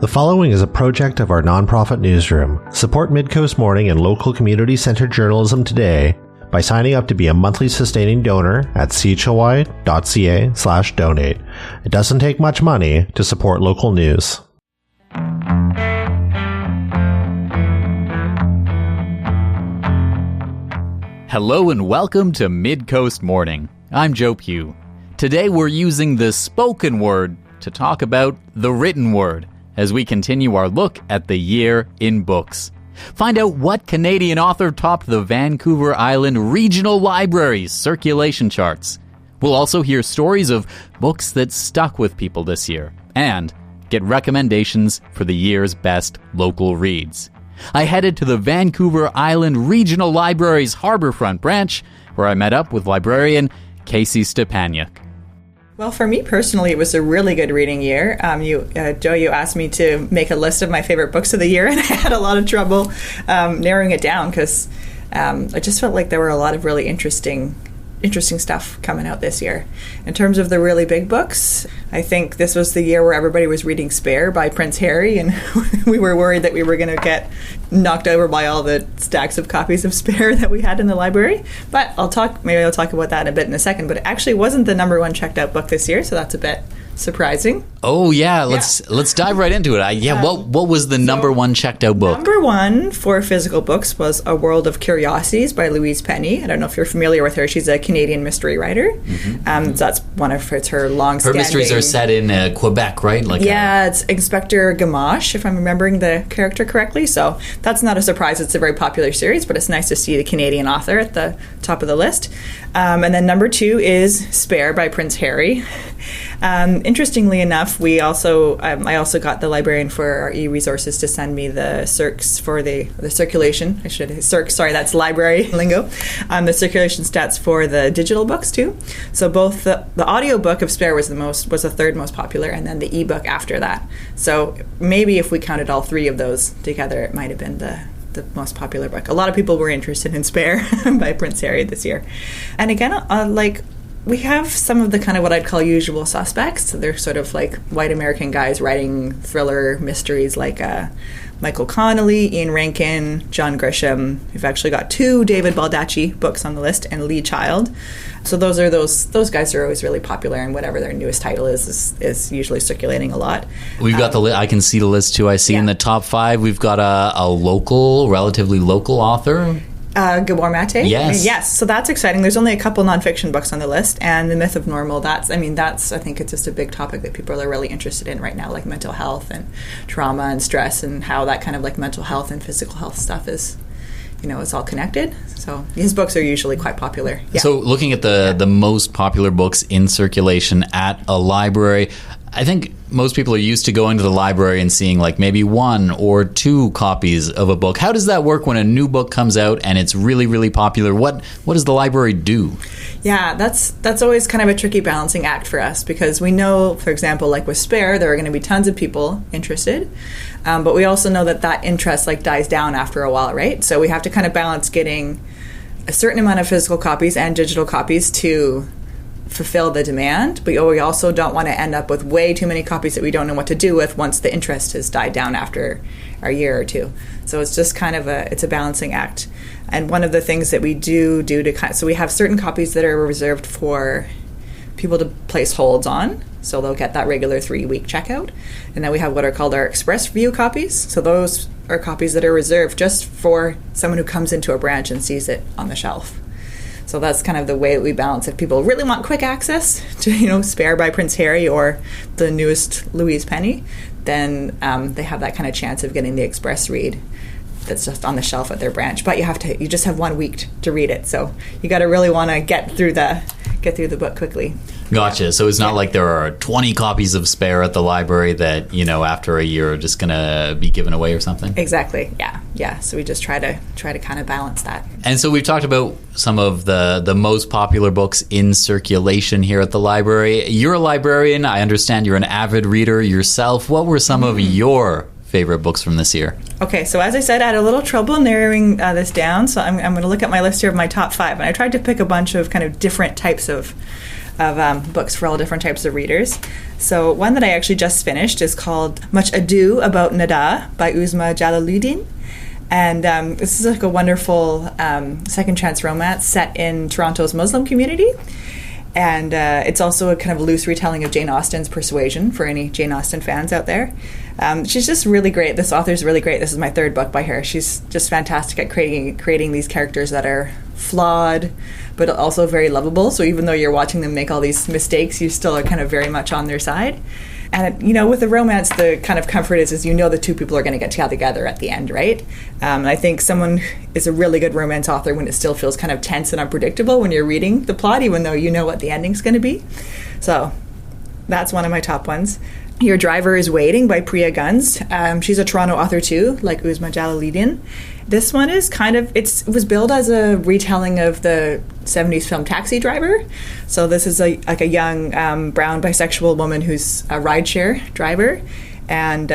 The following is a project of our nonprofit newsroom. Support Midcoast Morning and local community-centered journalism today by signing up to be a monthly sustaining donor at chly.ca/donate. It doesn't take much money to support local news. Hello and welcome to Midcoast Morning. I'm Joe Pugh. Today we're using the spoken word to talk about the written word as we continue our look at the year in books. Find out what Canadian author topped the Vancouver Island Regional Library's circulation charts. We'll also hear stories of books that stuck with people this year and get recommendations for the year's best local reads. I headed to the Vancouver Island Regional Library's Harbourfront branch, where I met up with librarian Casey Stepaniuk. Well, for me personally, it was a really good reading year. Joe, you asked me to make a list of my favorite books of the year, and I had a lot of trouble narrowing it down because I just felt like there were a lot of really interesting stuff coming out this year. In terms of the really big books, I think this was the year where everybody was reading Spare by Prince Harry, and we were worried that we were going to get knocked over by all the stacks of copies of Spare that we had in the library. But maybe I'll talk about that a bit in a second. But it actually wasn't the number one checked out book this year, so that's a bit surprising. Oh yeah, let's dive right into it. What was the number one checked out book? Number one for physical books was A World of Curiosities by Louise Penny. I don't know if you're familiar with her. She's a Canadian mystery writer. So that's one of her long-standing. Her mysteries are set in Quebec, right? It's Inspector Gamache, if I'm remembering the character correctly. So that's not a surprise. It's a very popular series, but it's nice to see the Canadian author at the top of the list. And then number two is Spare by Prince Harry. Interestingly enough, I also got the librarian for our e-resources to send me the circs for the circulation. I should circs. Sorry, that's library lingo. The circulation stats for the digital books too. So both the audiobook of Spare was the third most popular, and then the ebook after that. So maybe if we counted all three of those together, it might have been the most popular book. A lot of people were interested in Spare by Prince Harry this year, and again, we have some of the kind of what I'd call usual suspects. So they're sort of like white American guys writing thriller mysteries like Michael Connolly, Ian Rankin, John Grisham. We've actually got two David Baldacci books on the list, and Lee Child. So those guys are always really popular, and whatever their newest title is usually circulating a lot. We've got I can see the list too. I see in the top five, we've got a relatively local author. Gabor Mate? Yes. So that's exciting. There's only a couple nonfiction books on the list, and The Myth of Normal, I think it's just a big topic that people are really interested in right now, like mental health and trauma and stress, and how that kind of like mental health and physical health stuff is, it's all connected. So his books are usually quite popular. Yeah. So looking at the most popular books in circulation at a library, I think most people are used to going to the library and seeing like maybe one or two copies of a book. How does that work when a new book comes out and it's really, really popular? What does the library do? Yeah, that's always kind of a tricky balancing act for us, because we know, for example, like with Spare, there are going to be tons of people interested, but we also know that interest like dies down after a while, right? So we have to kind of balance getting a certain amount of physical copies and digital copies to fulfill the demand, but we also don't want to end up with way too many copies that we don't know what to do with once the interest has died down after a year or two. So it's just kind of a balancing act. And one of the things that we do so we have certain copies that are reserved for people to place holds on, so they'll get that regular 3-week checkout. And then we have what are called our express view copies. So those are copies that are reserved just for someone who comes into a branch and sees it on the shelf. So that's kind of the way that we balance. If people really want quick access to, Spare by Prince Harry or the newest Louise Penny, then they have that kind of chance of getting the express read that's just on the shelf at their branch. But you just have 1 week to read it. So you got to really want to get through the book quickly. Gotcha. So it's not like there are 20 copies of Spare at the library that, after a year are just going to be given away or something? Exactly. Yeah. So we just try to kind of balance that. And so we've talked about some of the most popular books in circulation here at the library. You're a librarian. I understand you're an avid reader yourself. What were some of your favorite books from this year? Okay, so as I said, I had a little trouble narrowing this down, so I'm going to look at my list here of my top 5, and I tried to pick a bunch of kind of different types of of books for all different types of readers. So one that I actually just finished is called Much Ado About Nada by Uzma Jalaluddin. And this is like a wonderful second chance romance set in Toronto's Muslim community. And it's also a kind of loose retelling of Jane Austen's Persuasion for any Jane Austen fans out there. She's just really great. This author's really great. This is my third book by her. She's just fantastic at creating these characters that are flawed, but also very lovable. So even though you're watching them make all these mistakes, you still are kind of very much on their side. And, with a romance, the kind of comfort is the two people are going to get together at the end, right? And I think someone is a really good romance author when it still feels kind of tense and unpredictable when you're reading the plot, even though you know what the ending's going to be. So that's one of my top ones. Your Driver is Waiting by Priya Guns. She's a Toronto author too, like Uzma Jalaluddin. This one is it was billed as a retelling of the 70s film Taxi Driver. So this is a young brown bisexual woman who's a rideshare driver. And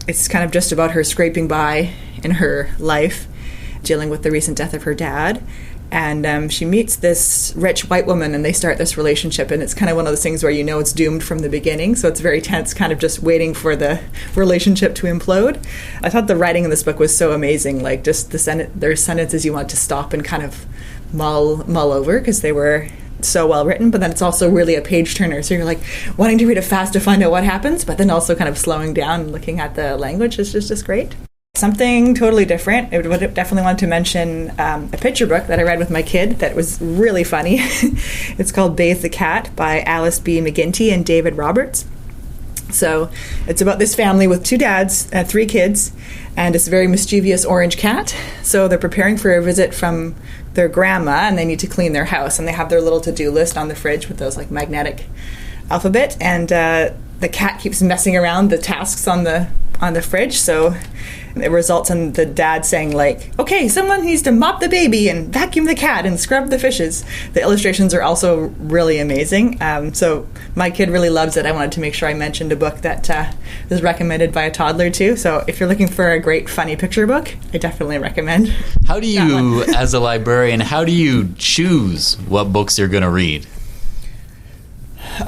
it's kind of just about her scraping by in her life, dealing with the recent death of her dad. And she meets this rich white woman and they start this relationship. And it's kind of one of those things where it's doomed from the beginning. So it's very tense, kind of just waiting for the relationship to implode. I thought the writing in this book was so amazing. Like just there's sentences you want to stop and kind of mull over because they were so well written. But then it's also really a page turner. So you're like wanting to read it fast to find out what happens, but then also kind of slowing down and looking at the language is just great. Something totally different. I would definitely want to mention a picture book that I read with my kid that was really funny. It's called Bathe the Cat by Alice B. McGinty and David Roberts. So it's about this family with two dads, 3 kids, and it's a very mischievous orange cat. So they're preparing for a visit from their grandma and they need to clean their house. And they have their little to-do list on the fridge with those like magnetic alphabet. And the cat keeps messing around the tasks on the fridge. So it results in the dad saying like, okay, someone needs to mop the baby and vacuum the cat and scrub the fishes. The illustrations are also really amazing. So my kid really loves it. I wanted to make sure I mentioned a book that is recommended by a toddler too. So if you're looking for a great funny picture book, I definitely recommend. How do you, as a librarian, how do you choose what books you're going to read?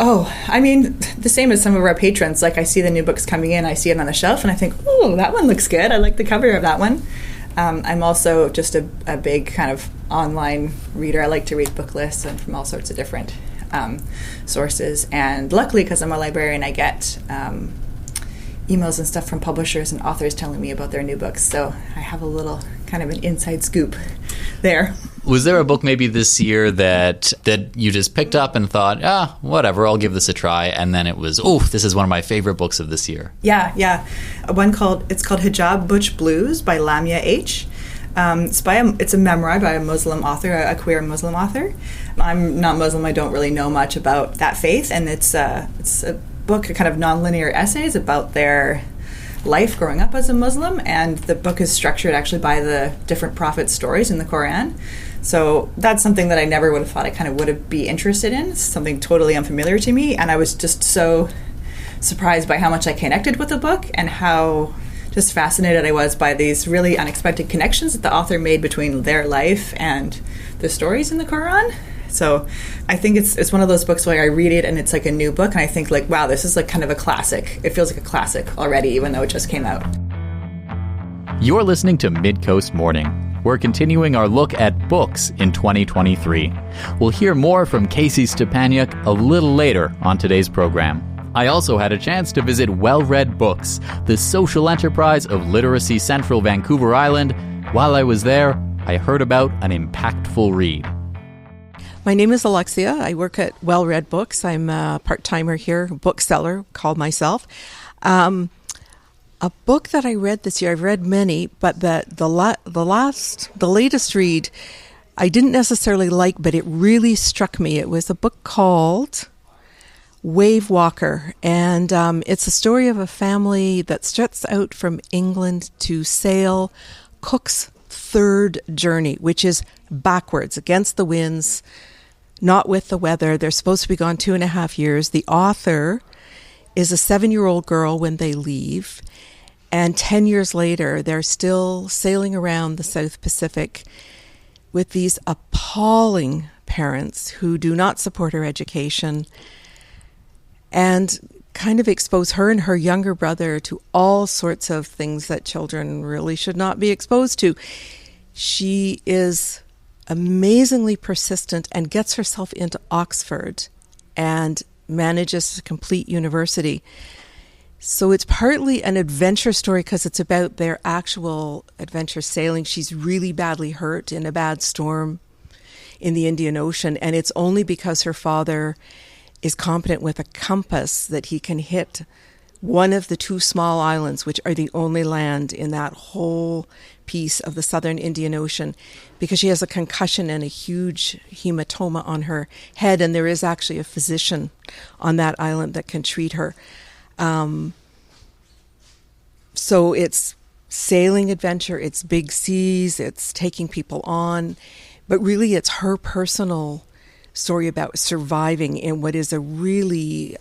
Oh, I mean, the same as some of our patrons. Like, I see the new books coming in, I see it on the shelf, and I think, oh, that one looks good. I like the cover of that one. I'm also just a big kind of online reader. I like to read book lists and from all sorts of different sources. And luckily, because I'm a librarian, I get emails and stuff from publishers and authors telling me about their new books. So I have a little kind of an inside scoop there. Was there a book maybe this year that you just picked up and thought, whatever, I'll give this a try, and then it was, this is one of my favorite books of this year? Yeah. It's called Hijab Butch Blues by Lamia H. It's a memoir by a Muslim author, a queer Muslim author. I'm not Muslim. I don't really know much about that faith, and it's a book, a kind of non-linear essays about their life growing up as a Muslim, and the book is structured actually by the different prophets' stories in the Quran. So that's something that I never would have thought I kind of would be interested in. It's something totally unfamiliar to me, and I was just so surprised by how much I connected with the book and how just fascinated I was by these really unexpected connections that the author made between their life and the stories in the Quran. So I think it's one of those books where I read it and it's like a new book, and I think like, wow, this is like kind of a classic. It feels like a classic already, even though it just came out. You're listening to Midcoast Morning. We're continuing our look at books in 2023. We'll hear more from Casey Stepaniuk a little later on today's program. I also had a chance to visit Well Read Books, the social enterprise of Literacy Central Vancouver Island. While I was there, I heard about an impactful read. My name is Alexia. I work at Well Read Books. I'm a part-timer here, bookseller, called myself. A book that I read this year, I've read many, but the latest read, I didn't necessarily like, but it really struck me. It was a book called Wave Walker, and it's a story of a family that sets out from England to sail Cook's third journey, which is backwards, against the winds, not with the weather. They're supposed to be gone 2.5 years. The author is a 7-year-old girl when they leave, and 10 years later, they're still sailing around the South Pacific with these appalling parents who do not support her education and kind of expose her and her younger brother to all sorts of things that children really should not be exposed to. She is amazingly persistent and gets herself into Oxford and manages to complete university. So it's partly an adventure story because it's about their actual adventure sailing. She's really badly hurt in a bad storm in the Indian Ocean, and it's only because her father is competent with a compass that he can hit one of the 2 small islands, which are the only land in that whole piece of the southern Indian Ocean, because she has a concussion and a huge hematoma on her head, and there is actually a physician on that island that can treat her. So it's sailing adventure, it's big seas, it's taking people on, but really it's her personal story about surviving in what is a really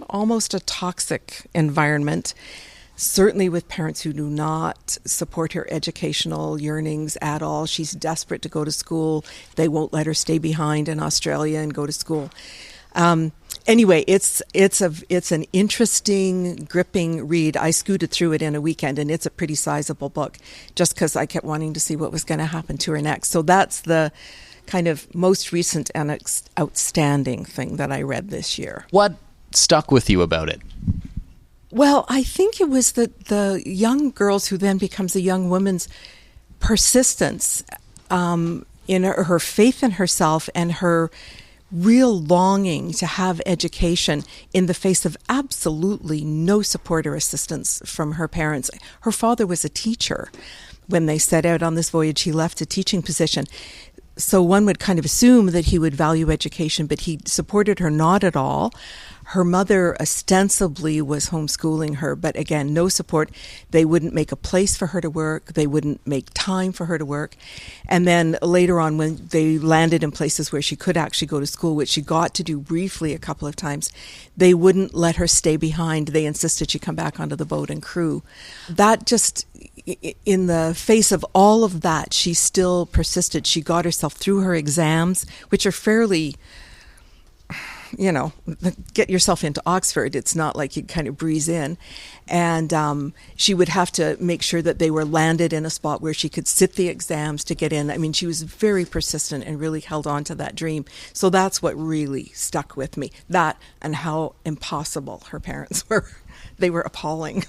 almost a toxic environment, certainly with parents who do not support her educational yearnings at all. She's desperate to go to school. They won't let her stay behind in Australia and go to school. Anyway, it's an interesting, gripping read. I scooted through it in a weekend, and it's a pretty sizable book just because I kept wanting to see what was going to happen to her next. So that's the kind of most recent and outstanding thing that I read this year. What stuck with you about it? Well, I think it was the young girls who then becomes a young woman's persistence in her faith in herself and her real longing to have education in the face of absolutely no support or assistance from her parents. Her father was a teacher. When they set out on this voyage, he left a teaching position. So one would kind of assume that he would value education, but he supported her not at all. Her mother ostensibly was homeschooling her, but again, no support. They wouldn't make a place for her to work. They wouldn't make time for her to work. And then later on, when they landed in places where she could actually go to school, which she got to do briefly a couple of times, they wouldn't let her stay behind. They insisted she come back onto the boat and crew. That just, in the face of all of that, she still persisted. She got herself through her exams, which are fairly, get yourself into Oxford. It's not like you kind of breeze in. And she would have to make sure that they were landed in a spot where she could sit the exams to get in. I mean, she was very persistent and really held on to that dream. So that's what really stuck with me. That and how impossible her parents were. They were appalling.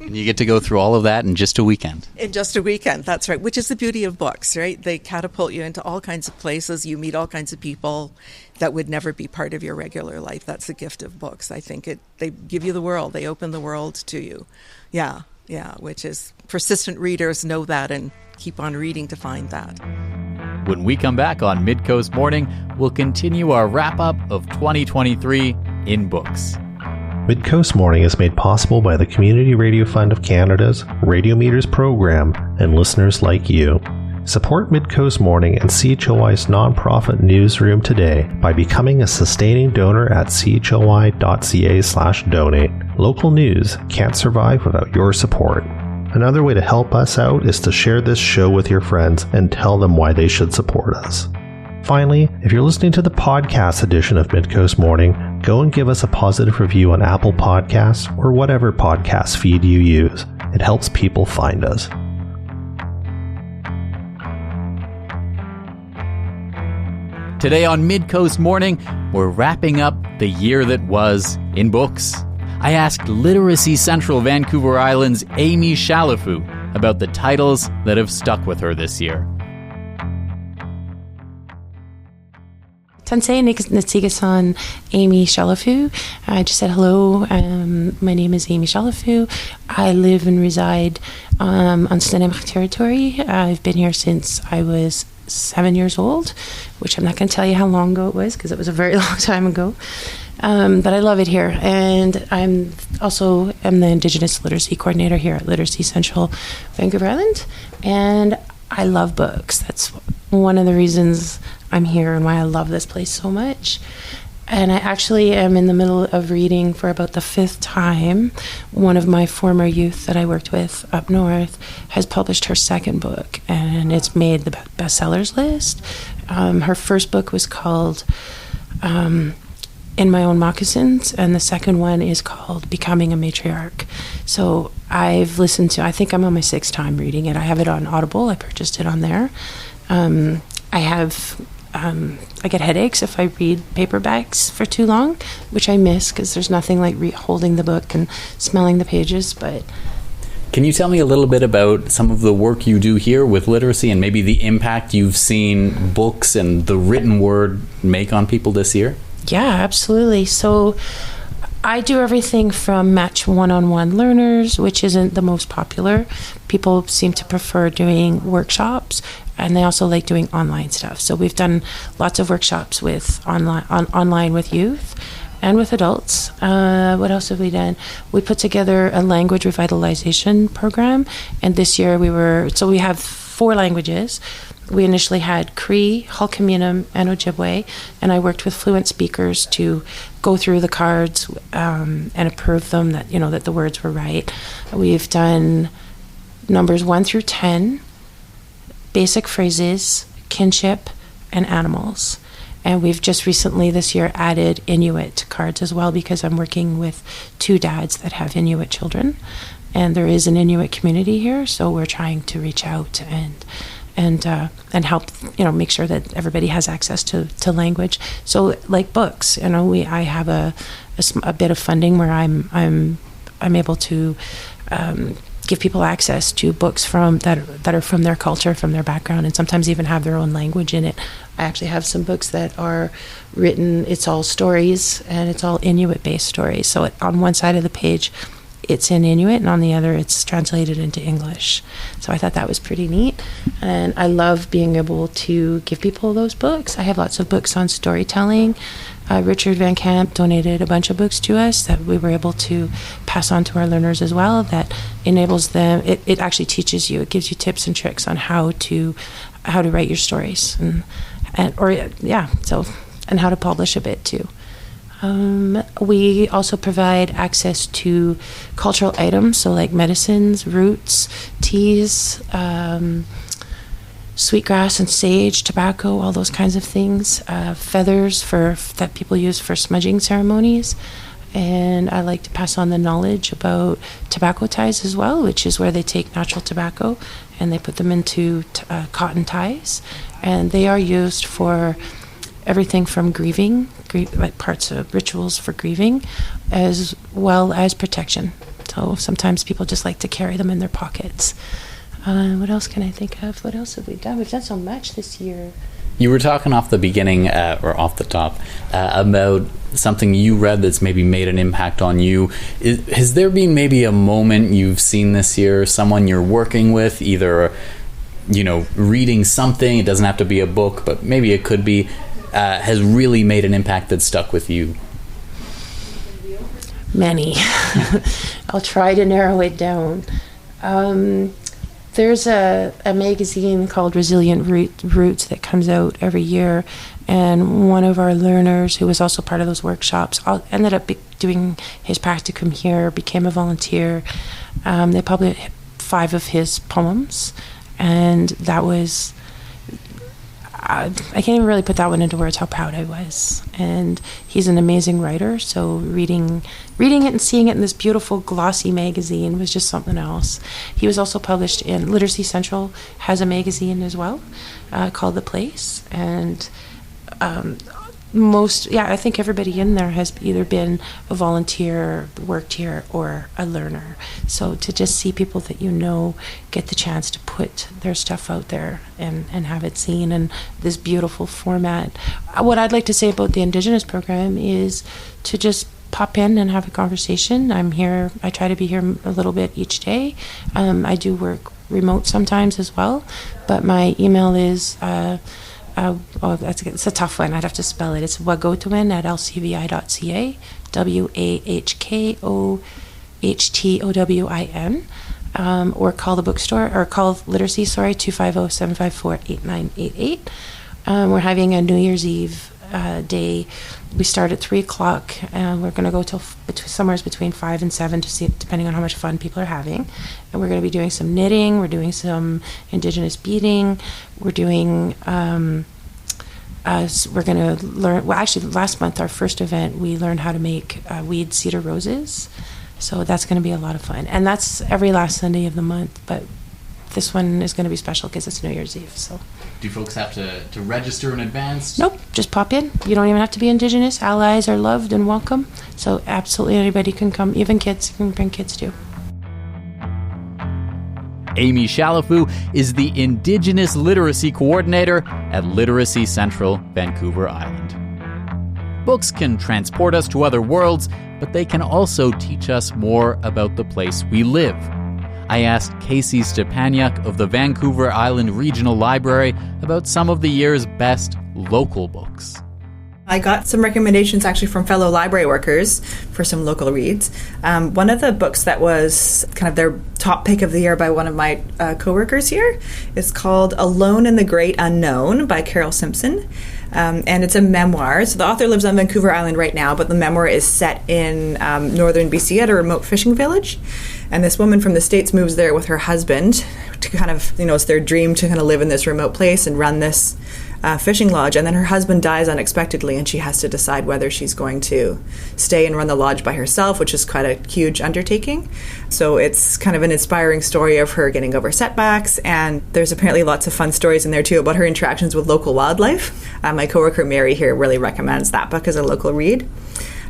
You get to go through all of that in just a weekend. In just a weekend, that's right, which is the beauty of books, right? They catapult you into all kinds of places. You meet all kinds of people that would never be part of your regular life. That's the gift of books. I think they give you the world. They open the world to you. Yeah, which is persistent readers know that and keep on reading to find that. When we come back on Midcoast Morning, we'll continue our wrap-up of 2023 in books. Midcoast Morning is made possible by the Community Radio Fund of Canada's Radio Meters program and listeners like you. Support Midcoast Morning and CHLY's nonprofit newsroom today by becoming a sustaining donor at chly.ca/donate. Local news can't survive without your support. Another way to help us out is to share this show with your friends and tell them why they should support us. Finally, if you're listening to the podcast edition of Midcoast Morning, go and give us a positive review on Apple Podcasts or whatever podcast feed you use. It helps people find us. Today on Midcoast Morning, we're wrapping up the year that was in books. I asked Literacy Central Vancouver Island's Aimee Chalifoux about the titles that have stuck with her this year. Tansei Natigasan Aimee Chalifoux. I just said hello. My name is Aimee Chalifoux. I live and reside on Nanaimo territory. I've been here since I was 7 years old, which I'm not going to tell you how long ago it was because it was a very long time ago. But I love it here. And I'm the Indigenous Literacy Coordinator here at Literacy Central Vancouver Island. And I love books. That's one of the reasons I'm here and why I love this place so much. And I actually am in the middle of reading for about the 5th time. One of my former youth that I worked with up north has published her 2nd book, and it's made the bestsellers list. Her first book was called In My Own Moccasins, and the second one is called Becoming a Matriarch. So I've listened to, I think I'm on my 6th time reading it. I have it on Audible. I purchased it on there. I get headaches if I read paperbacks for too long, which I miss because there's nothing like holding the book and smelling the pages. But can you tell me a little bit about some of the work you do here with literacy and maybe the impact you've seen books and the written word make on people this year? Yeah, absolutely. So I do everything from match one-on-one learners, which isn't the most popular. People seem to prefer doing workshops, and they also like doing online stuff. So we've done lots of workshops with online with youth and with adults. What else have we done? We put together a language revitalization program, and this year we have 4 languages. We initially had Cree, Hulkaminam, and Ojibwe, and I worked with fluent speakers to go through the cards and approve them that that the words were right. We've done numbers 1 through 10, basic phrases, kinship, and animals. And we've just recently this year added Inuit cards as well, because I'm working with 2 dads that have Inuit children, and there is an Inuit community here, so we're trying to reach out and help make sure that everybody has access to language. So like books, I have a bit of funding where I'm able to give people access to books that are from their culture, from their background, and sometimes even have their own language in it. I actually have some books that are written, it's all stories, and it's all Inuit-based stories. So on one side of the page, it's in Inuit, and on the other, it's translated into English. So I thought that was pretty neat, and I love being able to give people those books. I have lots of books on storytelling. Richard Van Camp donated a bunch of books to us that we were able to pass on to our learners as well. That enables them. It actually teaches you. It gives you tips and tricks on how to write your stories and how to publish a bit too. We also provide access to cultural items, so like medicines, roots, teas, sweetgrass and sage, tobacco, all those kinds of things, feathers that people use for smudging ceremonies. And I like to pass on the knowledge about tobacco ties as well, which is where they take natural tobacco and they put them into cotton ties. And they are used for everything from grieving, like parts of rituals for grieving, as well as protection. So sometimes people just like to carry them in their pockets. What else can I think of? What else have we done? We've done so much this year. You were talking off the beginning, or off the top, about something you read that's maybe made an impact on you. Has there been maybe a moment you've seen this year, someone you're working with, either reading something, it doesn't have to be a book, but maybe it could be, has really made an impact that stuck with you? Many. I'll try to narrow it down. There's a magazine called Resilient Roots that comes out every year, and one of our learners, who was also part of those workshops, ended up doing his practicum here, became a volunteer. They published 5 of his poems, and that was... I can't even really put that one into words how proud I was. And he's an amazing writer, so reading it and seeing it in this beautiful glossy magazine was just something else. He was also published in Literacy Central, has a magazine as well called The Place, and I think everybody in there has either been a volunteer, worked here, or a learner. So to just see people that get the chance to put their stuff out there and have it seen in this beautiful format. What I'd like to say about the Indigenous program is to just pop in and have a conversation. I'm here. I try to be here a little bit each day. I do work remote sometimes as well, but my email is... it's a tough one. I'd have to spell it. It's wahkotowin@lcvi.ca, WAHKOHTOWIN, or call the bookstore, or call Literacy, 250-754-8988. We're having a New Year's Eve day. We start at 3 o'clock, and we're going to go till somewhere between 5 and 7 to see, depending on how much fun people are having. And we're going to be doing some knitting. We're doing some Indigenous beading. We're doing we're going to learn, well, actually, last month, our first event, we learned how to make weed cedar roses. So that's going to be a lot of fun. And that's every last Sunday of the month. But this one is going to be special because it's New Year's Eve. So, do folks have to register in advance? Nope, just pop in. You don't even have to be Indigenous. Allies are loved and welcome. So absolutely anybody can come, even kids. You can bring kids too. Aimee Chalifoux is the Indigenous Literacy Coordinator at Literacy Central, Vancouver Island. Books can transport us to other worlds, but they can also teach us more about the place we live. I asked Casey Stepaniuk of the Vancouver Island Regional Library about some of the year's best local books. I got some recommendations actually from fellow library workers for some local reads. One of the books that was kind of their top pick of the year by one of my coworkers here is called Alone in the Great Unknown by Carol Simpson. And it's a memoir. So the author lives on Vancouver Island right now, but the memoir is set in northern BC at a remote fishing village. And this woman from the States moves there with her husband to kind of, it's their dream to kind of live in this remote place and run this fishing lodge. And then her husband dies unexpectedly, and she has to decide whether she's going to stay and run the lodge by herself, which is quite a huge undertaking. So it's kind of an inspiring story of her getting over setbacks. And there's apparently lots of fun stories in there too about her interactions with local wildlife. My coworker Mary here really recommends that book as a local read.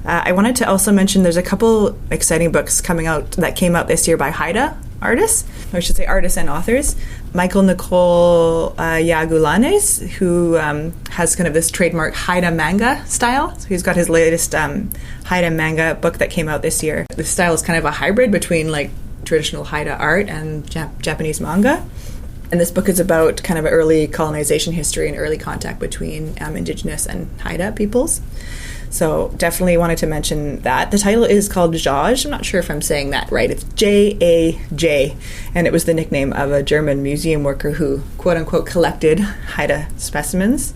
I wanted to also mention there's a couple exciting books coming out that came out this year by Haida artists, or I should say artists and authors. Michael Nicole Yagulanes, who has kind of this trademark Haida manga style. So he's got his latest Haida manga book that came out this year. The style is kind of a hybrid between like traditional Haida art and Japanese manga. And this book is about kind of early colonization history and early contact between Indigenous and Haida peoples. So definitely wanted to mention that. The title is called Jaj. I'm not sure if I'm saying that right. It's J-A-J. And it was the nickname of a German museum worker who, quote-unquote, collected Haida specimens.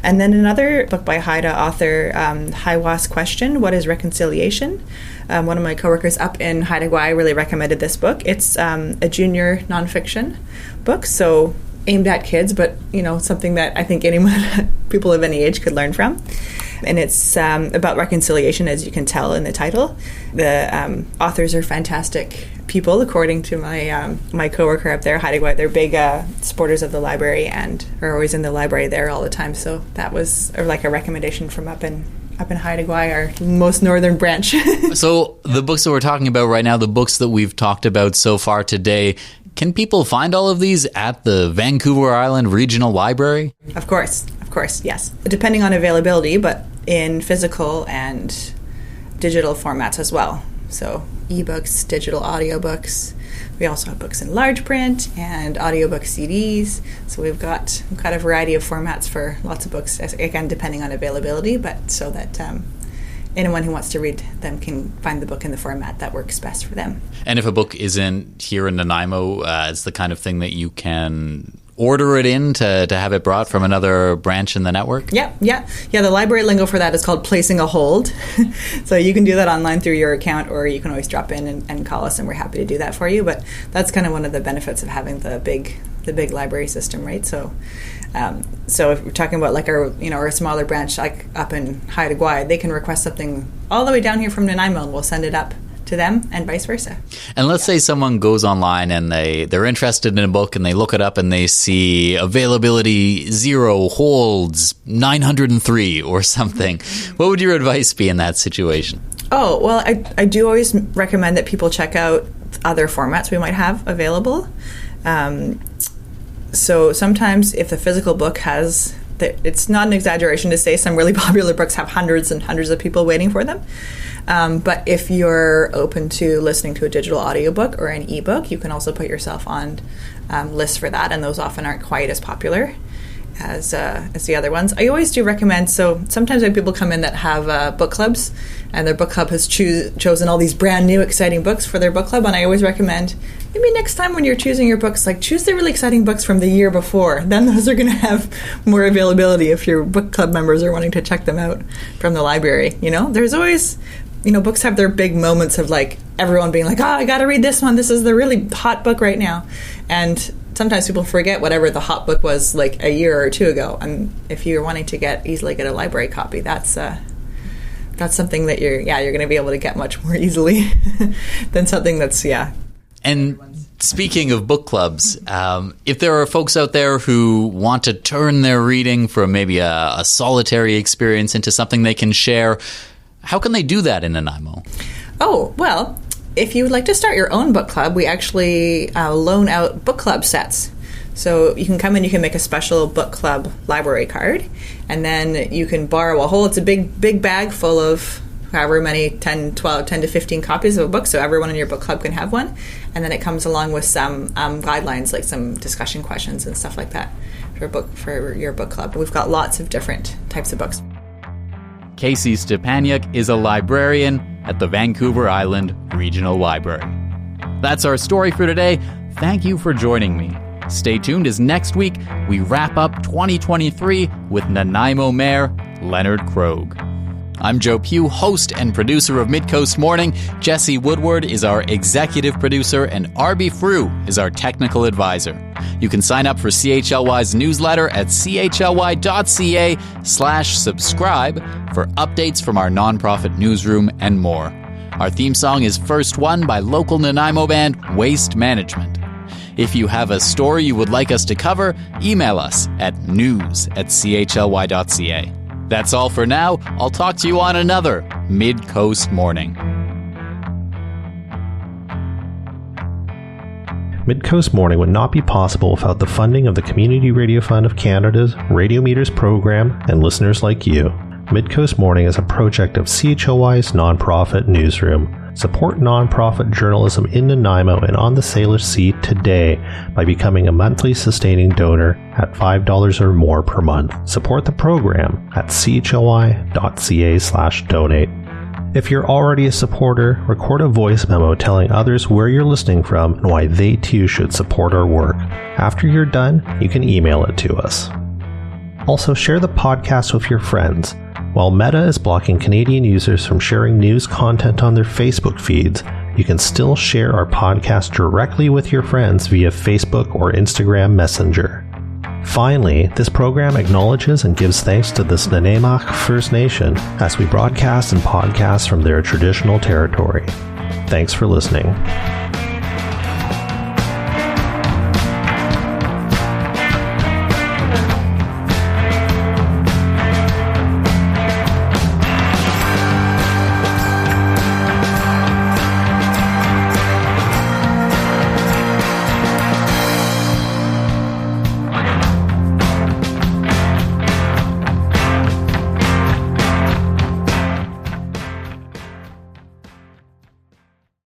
And then another book by Haida author, Haiwa's Question, What is Reconciliation? One of my coworkers up in Haida Gwaii really recommended this book. It's a junior nonfiction book, so aimed at kids, but, something that I think anyone, people of any age could learn from. And it's about reconciliation, as you can tell in the title. The authors are fantastic people, according to my coworker up there, Haida Gwaii. They're big supporters of the library and are always in the library there all the time. So that was like a recommendation from up in Haida Gwaii, our most northern branch. So the books that we're talking about right now, the books that we've talked about so far today, can people find all of these at the Vancouver Island Regional Library? Of course, yes. Depending on availability, but in physical and digital formats as well. So ebooks, digital audiobooks. We also have books in large print and audiobook CDs. So we've got a variety of formats for lots of books, again, depending on availability, but so that anyone who wants to read them can find the book in the format that works best for them. And if a book isn't here in Nanaimo, it's the kind of thing that you can order it in to have it brought from another branch in the network? Yeah. The library lingo for that is called placing a hold. So you can do that online through your account, or you can always drop in and call us, and we're happy to do that for you. But that's kind of one of the benefits of having the big library system, right? So if we're talking about like our smaller branch, like up in Haida Gwaii, they can request something all the way down here from Nanaimo, and we'll send it up to them, and vice versa. And let's say someone goes online and they're interested in a book, and they look it up and they see availability 0 holds 903 or something. What would your advice be in that situation? Oh, well, I do always recommend that people check out other formats we might have available. So sometimes if the physical book has, it's not an exaggeration to say some really popular books have hundreds and hundreds of people waiting for them. But if you're open to listening to a digital audiobook or an ebook, you can also put yourself on lists for that, and those often aren't quite as popular as the other ones. I always do recommend, so sometimes when people come in that have book clubs, and their book club has chosen all these brand new exciting books for their book club, and I always recommend maybe next time when you're choosing your books, like choose the really exciting books from the year before. Then those are going to have more availability if your book club members are wanting to check them out from the library. There's always, books have their big moments of like everyone being like, I got to read this one. This is the really hot book right now. And sometimes people forget whatever the hot book was like a year or two ago. And if you're wanting to easily get a library copy, that's something that you're going to be able to get much more easily than something that's And speaking of book clubs, if there are folks out there who want to turn their reading from maybe a solitary experience into something they can share, how can they do that in Nanaimo? Oh, well, if you would like to start your own book club, we actually loan out book club sets. So you can come in, you can make a special book club library card, and then you can borrow a whole, it's a big bag full of however many, 10 to 15 copies of a book, so everyone in your book club can have one. And then it comes along with some guidelines, like some discussion questions and stuff like that for your book club. We've got lots of different types of books. Casey Stepaniuk is a librarian at the Vancouver Island Regional Library. That's our story for today. Thank you for joining me. Stay tuned as next week we wrap up 2023 with Nanaimo Mayor Leonard Krogh. I'm Joe Pugh, host and producer of Midcoast Morning. Jesse Woodward is our executive producer, and Arby Frew is our technical advisor. You can sign up for CHLY's newsletter at chly.ca/subscribe for updates from our nonprofit newsroom and more. Our theme song is First One by local Nanaimo band Waste Management. If you have a story you would like us to cover, email us at news@chly.ca. That's all for now. I'll talk to you on another Midcoast Morning. Midcoast Morning would not be possible without the funding of the Community Radio Fund of Canada's Radio Meters program and listeners like you. Midcoast Morning is a project of CHLY's nonprofit newsroom. Support nonprofit journalism in Nanaimo and on the Salish Sea today by becoming a monthly sustaining donor at $5 or more per month. Support the program at chly.ca/donate. If you're already a supporter, record a voice memo telling others where you're listening from and why they too should support our work. After you're done, you can email it to us. Also, share the podcast with your friends. While Meta is blocking Canadian users from sharing news content on their Facebook feeds, you can still share our podcast directly with your friends via Facebook or Instagram Messenger. Finally, this program acknowledges and gives thanks to the Nanaimo First Nation as we broadcast and podcast from their traditional territory. Thanks for listening.